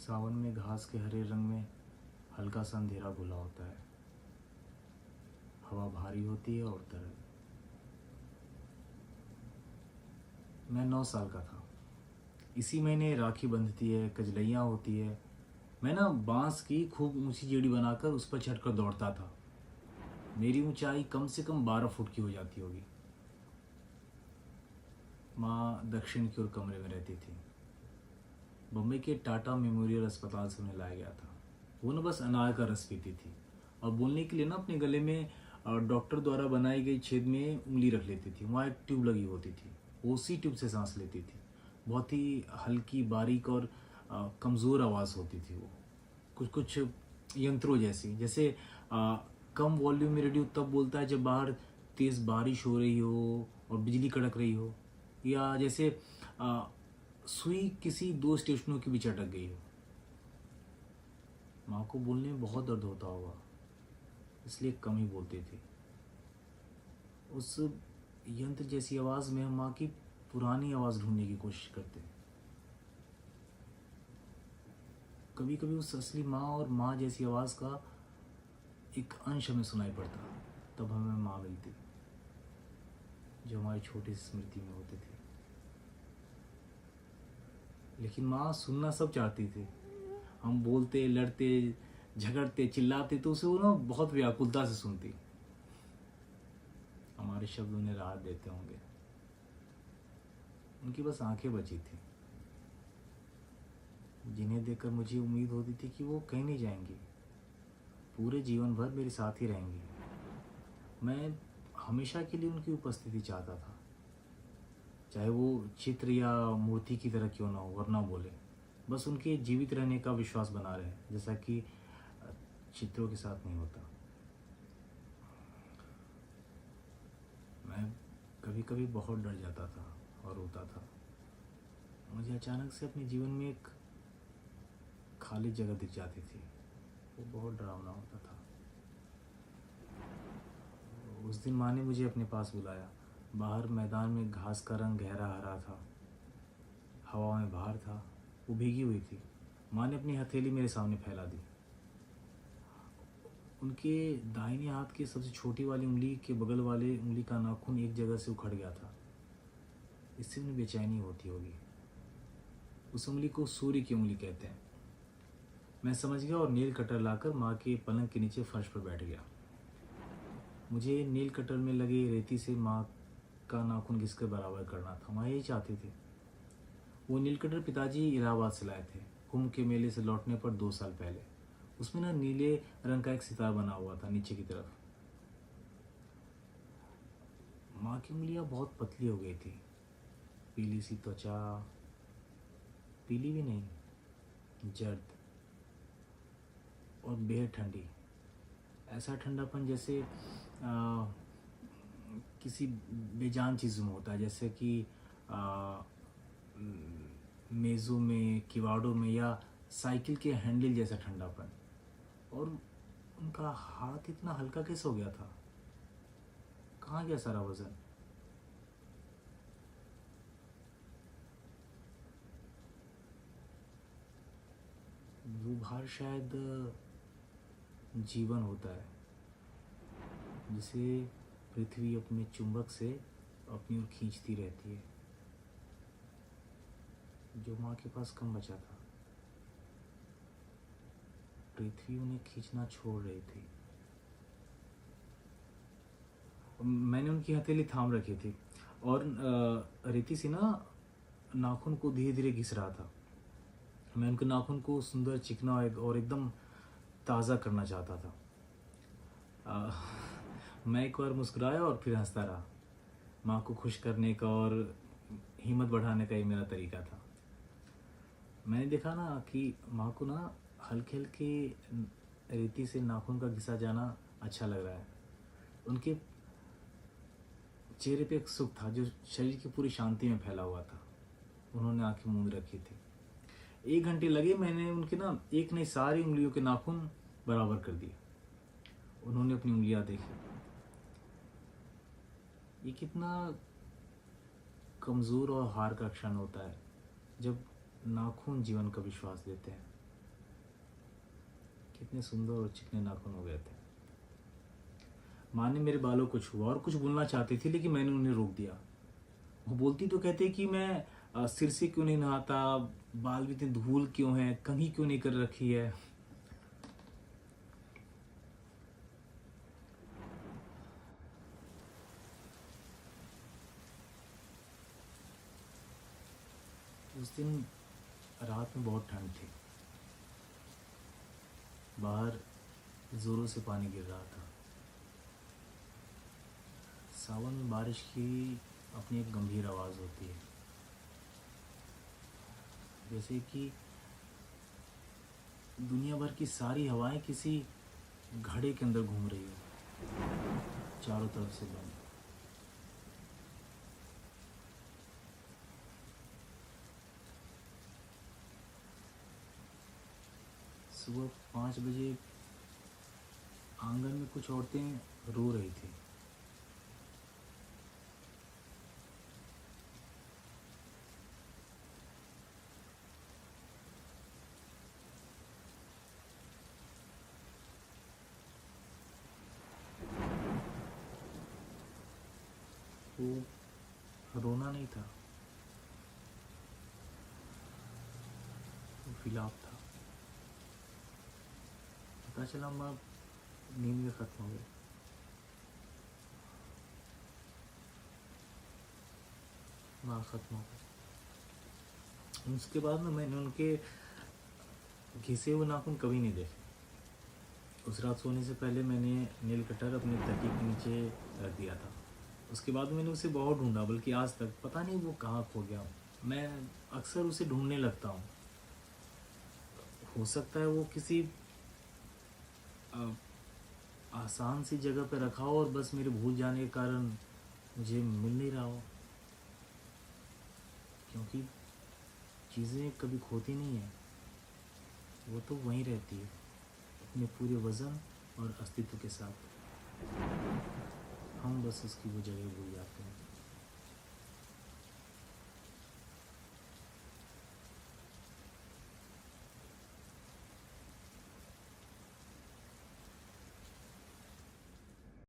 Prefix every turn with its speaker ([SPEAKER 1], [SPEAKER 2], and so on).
[SPEAKER 1] सावन में घास के हरे रंग में हल्का सा अंधेरा घुला होता है। हवा भारी होती है और तरल। मैं 9 साल का था। इसी महीने राखी बंधती है, कजलैया होती है। मैं ना बांस की खूब ऊंची जेड़ी बनाकर उस पर चढ़कर दौड़ता था। मेरी ऊंचाई कम से कम 12 फुट की हो जाती होगी। माँ दक्षिण की ओर कमरे में रहती थी। बम्बई के टाटा मेमोरियल अस्पताल से उन्हें लाया गया था। वो ना बस अनार का रस पीती थी और बोलने के लिए ना अपने गले में डॉक्टर द्वारा बनाई गई छेद में उंगली रख लेती थी। वहाँ एक ट्यूब लगी होती थी। वो उसी ट्यूब से सांस लेती थी। बहुत ही हल्की, बारीक और कमज़ोर आवाज़ होती थी वो। कुछ कुछ यंत्रों जैसी। जैसे कम वॉल्यूम में रेडियो तब बोलता है जब बाहर तेज़ बारिश हो रही हो और बिजली कड़क रही हो, या जैसे सुई किसी 2 स्टेशनों के बीच अटक गई हो। माँ को बोलने में बहुत दर्द होता होगा, इसलिए कम ही बोलती थी। उस यंत्र जैसी आवाज़ में हम माँ की पुरानी आवाज़ ढूंढने की कोशिश करते। कभी कभी उस असली माँ और माँ जैसी आवाज़ का एक अंश हमें सुनाई पड़ता। तब हमें माँ मिलती, जो हमारी छोटी सी स्मृति में होती थी। लेकिन माँ सुनना सब चाहती थी। हम बोलते, लड़ते, झगड़ते, चिल्लाते तो उसे वो ना बहुत व्याकुलता से सुनती। हमारे शब्द उन्हें राहत देते होंगे। उनकी बस आंखें बची थी, जिन्हें देखकर मुझे उम्मीद होती थी कि वो कहीं नहीं जाएंगी। पूरे जीवन भर मेरे साथ ही रहेंगी। मैं हमेशा के लिए उनकी उपस्थिति चाहता था, चाहे वो चित्र या मूर्ति की तरह क्यों ना हो, वरना बोले। बस उनके जीवित रहने का विश्वास बना रहे, जैसा कि चित्रों के साथ नहीं होता। मैं कभी कभी बहुत डर जाता था और रोता था। मुझे अचानक से अपने जीवन में एक खाली जगह दिख जाती थी। वो बहुत डरावना होता था। उस दिन माँ ने मुझे अपने पास बुलाया। बाहर मैदान में घास का रंग गहरा हरा था। हवा में बाहर था, वो भीगी हुई थी। माँ ने अपनी हथेली मेरे सामने फैला दी। उनके दाहिने हाथ के सबसे छोटी वाली उंगली के बगल वाले उंगली का नाखून एक जगह से उखड़ गया था। इससे उन्हें बेचैनी होती होगी। उस उंगली को सूर्य की उंगली कहते हैं। मैं समझ गया और नील कटर लाकर माँ के पलंग के नीचे फर्श पर बैठ गया। मुझे नील कटर में लगे रेती से माँ का नाखून घिसकर बराबर करना था। माँ यही चाहती थी। वो नील कटर पिताजी इलाहाबाद से लाए थे, कुंभ के मेले से लौटने पर 2 साल पहले। उसमें ना नीले रंग का एक सितारा बना हुआ था नीचे की तरफ। माँ की उंगलियां बहुत पतली हो गई थी। पीली सी त्वचा, पीली भी नहीं, जर्द और बेहद ठंडी। ऐसा ठंडापन जैसे किसी बेजान चीज़ में होता है, जैसे कि मेज़ों में, किवाड़ों में, या साइकिल के हैंडल जैसा ठंडापन। और उनका हाथ इतना हल्का कैसे हो गया था? कहाँ गया सारा वजन? वो भार शायद जीवन होता है, जिसे पृथ्वी अपने चुंबक से अपनी ओर खींचती रहती है, जो माँ के पास कम बचा था। पृथ्वी उन्हें खींचना छोड़ रही थी। मैंने उनकी हथेली थाम रखी थी और रेती से ना नाखून को धीरे धीरे घिस रहा था। मैं उनके नाखून को सुंदर, चिकना और एकदम ताज़ा करना चाहता था। मैं एक बार मुस्कुराया और फिर हंसता रहा। माँ को खुश करने का और हिम्मत बढ़ाने का ये मेरा तरीका था। मैंने देखा ना कि माँ को ना हल्के हल्के रेती से नाखून का घिसा जाना अच्छा लग रहा है। उनके चेहरे पे एक सुख था जो शरीर की पूरी शांति में फैला हुआ था। उन्होंने आंखें मूंद रखी थी। 1 घंटे लगे। मैंने उनके ना एक नहीं, सारी उंगलियों के नाखून बराबर कर दिए। उन्होंने अपनी उंगलियां देखी। ये कितना कमज़ोर और हार का क्षण होता है, जब नाखून जीवन का विश्वास देते हैं। कितने सुंदर और चिकने नाखून हो गए थे। माँ ने मेरे बालों को छुआ और कुछ बोलना चाहती थी, लेकिन मैंने उन्हें रोक दिया। वो बोलती तो कहते कि मैं सिर से क्यों नहीं नहाता, बाल भी इतने धूल क्यों हैं, कंघी क्यों नहीं कर रखी है। उस दिन रात में बहुत ठंड थी। बाहर जोरों से पानी गिर रहा था। सावन में बारिश की अपनी एक गंभीर आवाज़ होती है, जैसे कि दुनिया भर की सारी हवाएं किसी घड़े के अंदर घूम रही हो, चारों तरफ से बंद। सुबह 5 बजे आंगन में कुछ औरतें रो रही थी। वो रोना नहीं था, वो विलाप था। पता चला माँ नींद में खत्म हो गई। माँ खत्म हो गई। उसके बाद ना मैंने उनके घिसे हुए नाखून कभी नहीं देखे। उस रात सोने से पहले मैंने नेल कटर अपने तकिए के नीचे रख दिया था। उसके बाद मैंने उसे बहुत ढूंढा, बल्कि आज तक पता नहीं वो कहाँ खो गया। मैं अक्सर उसे ढूंढने लगता हूँ। हो सकता है वो किसी अ, आसान सी जगह पे रखा हो और बस मेरे भूल जाने के कारण मुझे मिल नहीं रहा हो, क्योंकि चीज़ें कभी खोती नहीं है, वो तो वहीं रहती है अपने पूरे वज़न और अस्तित्व के साथ। हम बस उसकी वो जगह भूल जाते हैं।